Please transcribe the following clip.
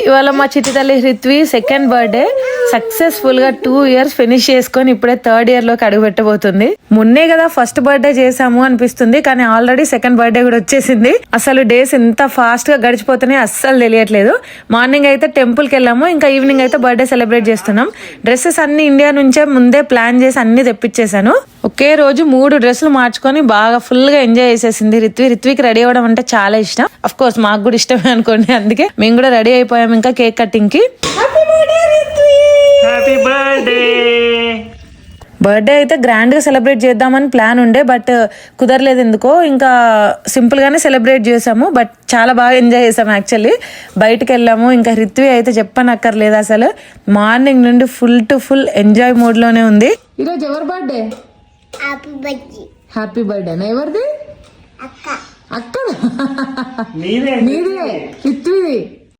ఇవాళ మా చిట్టి తల్లి రిత్వి సెకండ్ బర్త్డే సక్సెస్ఫుల్ గా 2 years ఫినిష్ చేసుకొని ఇప్పుడే 3rd year లోకి అడుగు పెట్టబోతుంది. మొన్నే కదా ఫస్ట్ బర్త్డే చేసాము అనిపిస్తుంది, కానీ ఆల్రెడీ సెకండ్ బర్త్డే కూడా వచ్చేసింది. అసలు డేస్ ఎంత ఫాస్ట్ గా గడిచిపోతున్నాయి అస్సలు తెలియట్లేదు. మార్నింగ్ అయితే టెంపుల్ కి వెళ్ళాము, ఇంకా ఈవినింగ్ అయితే బర్త్డే సెలబ్రేట్ చేస్తున్నాం. డ్రెస్సెస్ అన్ని ఇండియా నుంచే ముందే ప్లాన్ చేసి అన్ని తెప్పించేసాను. ఒకే రోజు 3 డ్రెస్సులు మార్చుకొని బాగా ఫుల్ గా ఎంజాయ్ చేసేసింది రిత్వికి రెడీ అవ్వడం అంటే చాలా ఇష్టం. అఫ్ కోర్స్ మాకు కూడా ఇష్టమే అనుకోండి, అందుకే మేము కూడా రెడీ అయిపోయాం ఇంకా కేక్ కటింగ్ కి. బర్త్డే అయితే గ్రాండ్ గా సెలబ్రేట్ చేద్దామని ప్లాన్ ఉండే, బట్ కుదరలేదు ఎందుకో. ఇంకా సింపుల్ గానే సెలబ్రేట్ చేసాము, బట్ చాలా బాగా ఎంజాయ్ చేసాము. యాక్చువల్లీ బయటకు వెళ్ళాము. ఇంకా రిత్వి అయితే చెప్పనక్కర్లేదు, అసలు మార్నింగ్ నుండి full to full enjoy mood లోనే ఉంది. ఈరోజు ఎవరి బర్త్డే? Happy birthday. ఎవరిది? అక్క. నీదే రిత్విది.